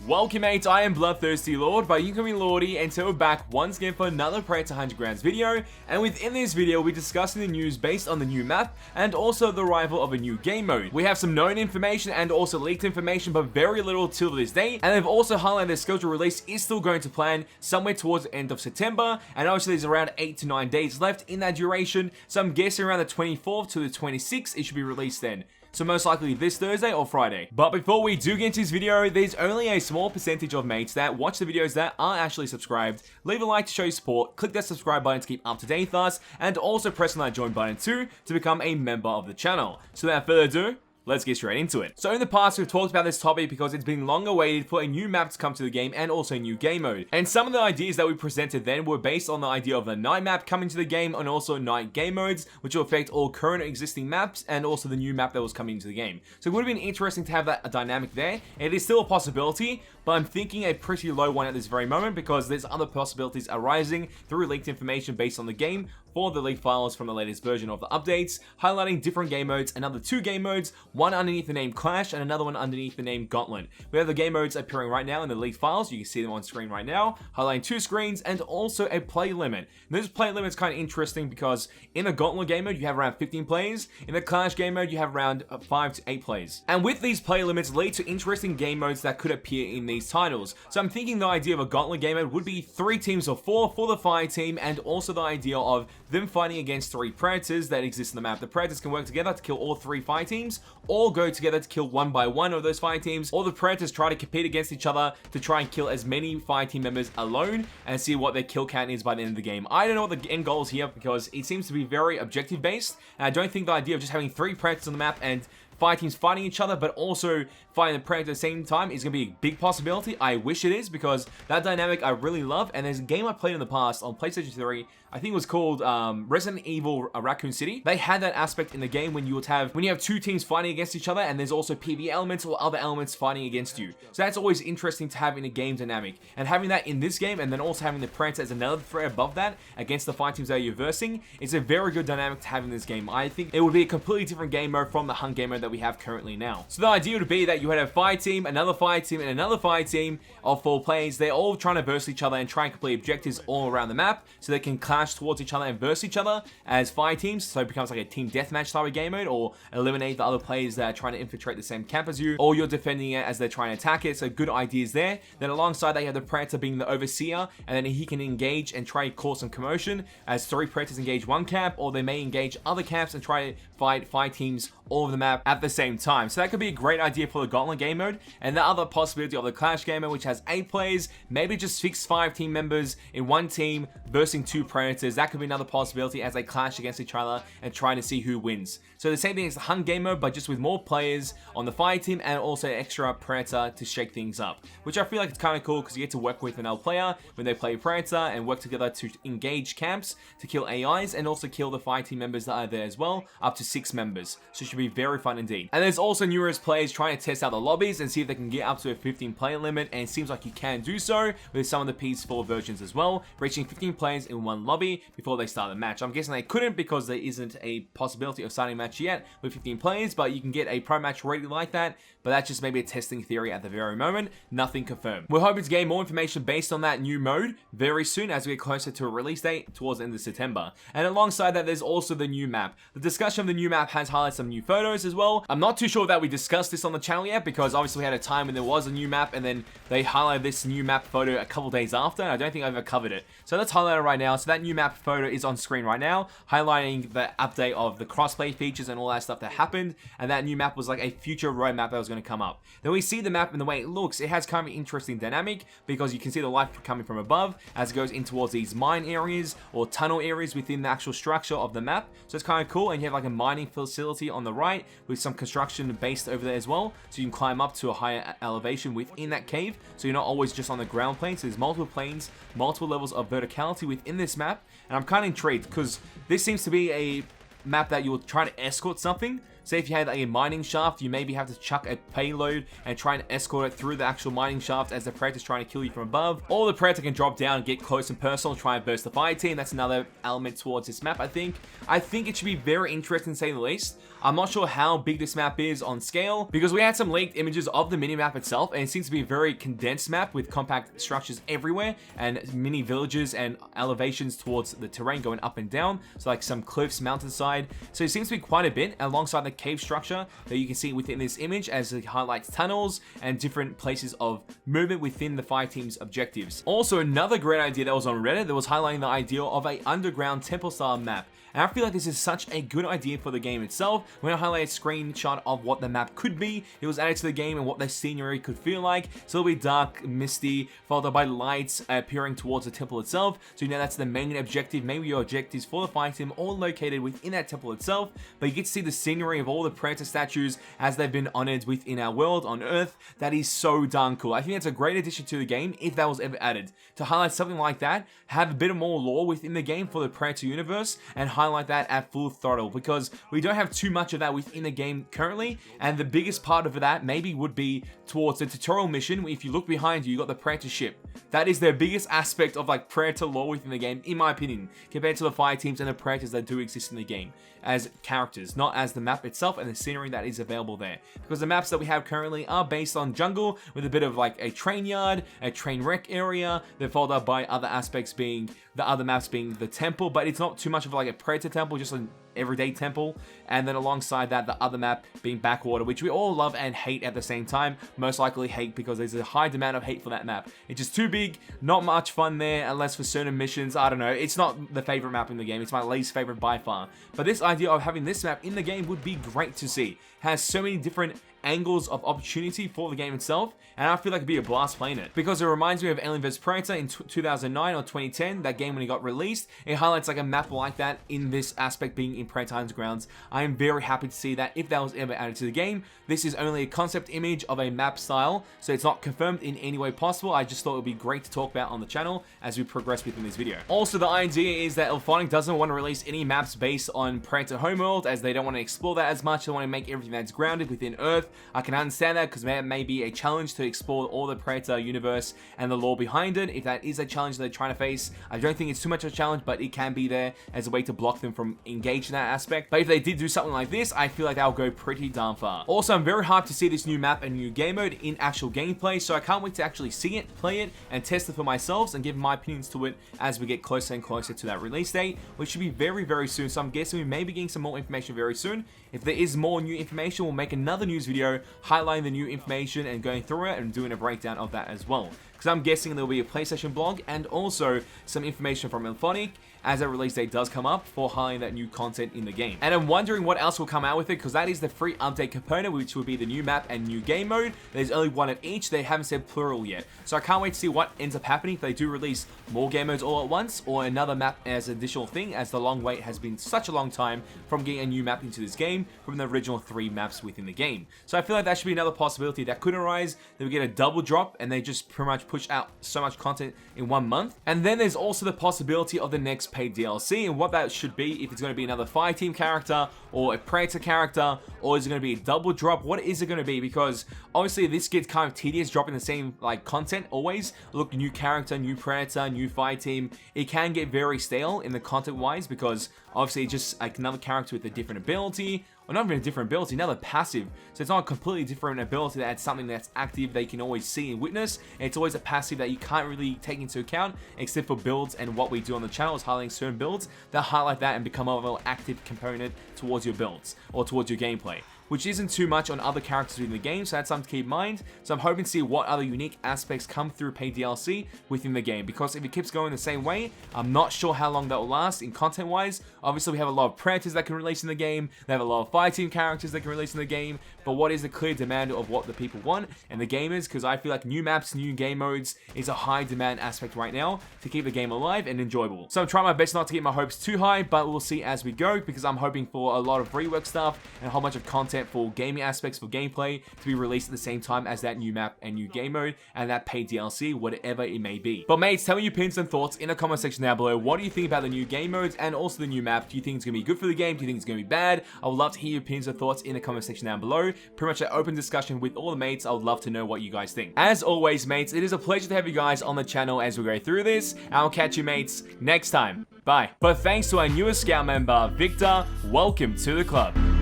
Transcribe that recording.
Welcome mates, I am BloodThirstyLord, but you can be Lordy, and so we're back once again for another Predator 100 Grams video, and within this video we'll be discussing the news based on the new map, and also the arrival of a new game mode. We have some known information and also leaked information, but very little till this date, and they've also highlighted their scheduled release is still going to plan somewhere towards the end of September, and obviously there's around 8 to 9 days left in that duration, so I'm guessing around the 24th to the 26th it should be released then. So most likely this Thursday or Friday. But before we do get into this video, there's only a small percentage of mates that watch the videos that are actually subscribed. Leave a like to show your support, click that subscribe button to keep up to date with us, and also press on that join button too to become a member of the channel. So without further ado, let's get straight into it. So in the past, we've talked about this topic because it's been long awaited for a new map to come to the game and also a new game mode. And some of the ideas that we presented then were based on the idea of the night map coming to the game and also night game modes, which will affect all current existing maps and also the new map that was coming into the game. So it would have been interesting to have that dynamic there. It is still a possibility, but I'm thinking a pretty low one at this very moment because there's other possibilities arising through leaked information based on the game for the leaked files from the latest version of the updates, highlighting different game modes, another 2 game modes, one underneath the name Clash and another one underneath the name Gauntlet. We have the game modes appearing right now in the leaked files. You can see them on screen right now, highlighting 2 screens and also a play limit. And this play limit is kind of interesting because in the Gauntlet game mode, you have around 15 players. In the Clash game mode, you have around 5 to 8 players. And with these play limits lead to interesting game modes that could appear in these titles. So I'm thinking the idea of a Gauntlet game mode would be 3 teams of 4 for the fire team, and also the idea of them fighting against 3 predators that exist in the map. The predators can work together to kill all 3 fire teams, or go together to kill one by one of those fire teams, or the predators try to compete against each other to try and kill as many fire team members alone and see what their kill count is by the end of the game. I don't know what the end goal is here because it seems to be very objective based, and I don't think the idea of just having 3 predators on the map and fire teams fighting each other, but also fighting the predator at the same time is going to be a big possibility. I wish it is because that dynamic I really love, and there's a game I played in the past on PlayStation 3, I think it was called Resident Evil Raccoon City. They had that aspect in the game when you have 2 teams fighting against each other, and there's also PvE elements or other elements fighting against you. So that's always interesting to have in a game dynamic, and having that in this game, and then also having the predator as another threat above that against the fire teams that you're versing, is a very good dynamic to have in this game. I think it would be a completely different game mode from the hunt game mode that we have currently now. So the idea would be that you would have a fire team, another fire team, and another fire team of 4 players. They're all trying to verse each other and try and complete objectives all around the map so they can clash towards each other and verse each other as fire teams. So it becomes like a team deathmatch type of game mode, or eliminate the other players that are trying to infiltrate the same camp as you, or you're defending it as they're trying to attack it. So good ideas there. Then alongside that, you have the predator being the overseer, and then he can engage and try to cause some commotion as 3 predators engage one camp, or they may engage other camps and try to fight fire teams all over the map at the same time. So that could be a great idea for the Gauntlet game mode. And the other possibility of the Clash game mode, which has 8 players, maybe just fix 5 team members in one team versing 2 predators. That could be another possibility as they clash against each other and trying to see who wins. So the same thing as the Hunt game mode, but just with more players on the fire team and also an extra predator to shake things up, which I feel like it's kind of cool because you get to work with another player when they play predator and work together to engage camps to kill AIs and also kill the fire team members that are there as well, up to 6 members. So it should be very fun indeed. And there's also numerous players trying to test out the lobbies and see if they can get up to a 15 player limit, and it seems like you can do so with some of the PS4 versions as well, reaching 15 players in one lobby before they start the match. I'm guessing they couldn't because there isn't a possibility of starting a match yet with 15 players, but you can get a pro match ready like that, but that's just maybe a testing theory at the very moment, nothing confirmed. We're hoping to gain more information based on that new mode very soon as we get closer to a release date towards the end of September. And alongside that, there's also the new map. The discussion of the new map has highlighted some new photos as well. I'm not too sure that we discussed this on the channel yet because obviously we had a time when there was a new map and then they highlighted this new map photo a couple days after, and I don't think I've ever covered it. So let's highlight it right now. So that new map photo is on screen right now, highlighting the update of the crossplay features and all that stuff that happened, and that new map was like a future roadmap that was going to come up. Then we see the map and the way it looks, it has kind of an interesting dynamic because you can see the light coming from above as it goes in towards these mine areas or tunnel areas within the actual structure of the map. So it's kind of cool, and you have like a mining facility on the right with some construction based over there as well, so you can climb up to a higher elevation within that cave, so you're not always just on the ground plane. So there's multiple planes, multiple levels of verticality within this map, and I'm kind of intrigued because this seems to be a map that you're trying to escort something. Say if you had like a mining shaft, you maybe have to chuck a payload and try and escort it through the actual mining shaft as the Predator's trying to kill you from above. Or the Predator can drop down and get close and personal, try and burst the fire team. That's another element towards this map, I think. I think it should be very interesting to say the least. I'm not sure how big this map is on scale because we had some leaked images of the mini-map itself and it seems to be a very condensed map with compact structures everywhere and mini villages and elevations towards the terrain going up and down. So like some cliffs, mountainside. So it seems to be quite a bit alongside the cave structure that you can see within this image as it highlights tunnels and different places of movement within the fire team's objectives. Also, another great idea that was on Reddit that was highlighting the idea of an underground temple style map. And I feel like this is such a good idea for the game itself. When I highlight a screenshot of what the map could be, it was added to the game and what the scenery could feel like. So it'll be dark, misty, followed by lights appearing towards the temple itself. So you know that's the main objective. Maybe your objectives for the fire team all located within that temple itself. But you get to see the scenery of all the Predator statues as they've been honored within our world on Earth. That is so darn cool. I think that's a great addition to the game if that was ever added. To highlight something like that, have a bit more lore within the game for the Predator universe and highlight that at full throttle because we don't have too much of that within the game currently, and the biggest part of that maybe would be towards the tutorial mission. If you look behind you, you got the Predator ship. That is the biggest aspect of like Predator lore within the game, in my opinion, compared to the fire teams and the Predators that do exist in the game as characters, not as the map itself and the scenery that is available there. Because the maps that we have currently are based on jungle with a bit of like a train yard, a train wreck area. They're followed up by other aspects being the other maps being the temple, but it's not too much of like a Predator temple, just an everyday temple. And then alongside that, the other map being Backwater, which we all love and hate at the same time. Most likely hate because there's a high demand of hate for that map. It's just too big, not much fun there unless for certain missions. I don't know, it's not the favorite map in the game. It's my least favorite by far. But this idea of having this map in the game would be great to see. It has so many different angles of opportunity for the game itself, and I feel like it'd be a blast playing it because it reminds me of Alien vs Predator in 2009 or 2010, that game when it got released. It highlights like a map like that in this aspect being in Predator Undergrounds. I am very happy to see that if that was ever added to the game. This is only a concept image of a map style, so it's not confirmed in any way possible. I just thought it would be great to talk about on the channel as we progress within this video. Also, the idea is that Elphonic doesn't want to release any maps based on Predator Homeworld as they don't want to explore that as much. They want to make everything that's grounded within Earth. I can understand that because there may be a challenge to explore all the Predator universe and the lore behind it. If that is a challenge they're trying to face, I don't think it's too much of a challenge, but it can be there as a way to block them from engaging that aspect. But if they did do something like this, I feel like that'll go pretty darn far. Also, I'm very hyped to see this new map and new game mode in actual gameplay, so I can't wait to actually see it, play it, and test it for myself and give my opinions to it as we get closer and closer to that release date, which should be very, very soon. So I'm guessing we may be getting some more information very soon. If there is more new information, we'll make another news video highlighting the new information and going through it and doing a breakdown of that as well. Because I'm guessing there'll be a PlayStation blog and also some information from Elphonic as that release date does come up for highlighting that new content in the game. And I'm wondering what else will come out with it, because that is the free update component, which will be the new map and new game mode. There's only one of each. They haven't said plural yet. So I can't wait to see what ends up happening if they do release more game modes all at once or another map as an additional thing, as the long wait has been such a long time from getting a new map into this game from the original 3 maps within the game. So I feel like that should be another possibility that could arise. They would get a double drop and they just pretty much push out so much content in 1 month. And then there's also the possibility of the next paid DLC and what that should be, if it's going to be another fire team character or a Predator character, or is it going to be a double drop? What is it going to be? Because obviously this gets kind of tedious dropping the same like content always. Look, new character, new Predator, new fire team. It can get very stale in the content wise because obviously it's just like another character with a different ability, or not even a different ability, another passive. So it's not a completely different ability that's something that's active they can always see and witness. It's always a passive that you can't really take into account, except for builds, and what we do on the channel is highlighting certain builds that highlight that and become a more active component towards your builds or towards your gameplay, which isn't too much on other characters in the game, so that's something to keep in mind. So I'm hoping to see what other unique aspects come through paid DLC within the game, because if it keeps going the same way, I'm not sure how long that will last in content-wise. Obviously, we have a lot of Predators that can release in the game, they have a lot of fire team characters that can release in the game, but what is the clear demand of what the people want and the gamers? Because I feel like new maps, new game modes is a high demand aspect right now to keep the game alive and enjoyable. So I'm trying my best not to get my hopes too high, but we'll see as we go, because I'm hoping for a lot of rework stuff and a whole bunch of content content for gaming aspects, for gameplay, to be released at the same time as that new map and new game mode and that paid DLC, whatever it may be. But mates, tell me your opinions and thoughts in the comment section down below. What do you think about the new game modes and also the new map? Do you think it's going to be good for the game? Do you think it's going to be bad? I would love to hear your opinions and thoughts in the comment section down below. Pretty much an open discussion with all the mates. I would love to know what you guys think. As always, mates, it is a pleasure to have you guys on the channel as we go through this, and I'll catch you mates next time. Bye. But thanks to our newest scout member, Victor, welcome to the club.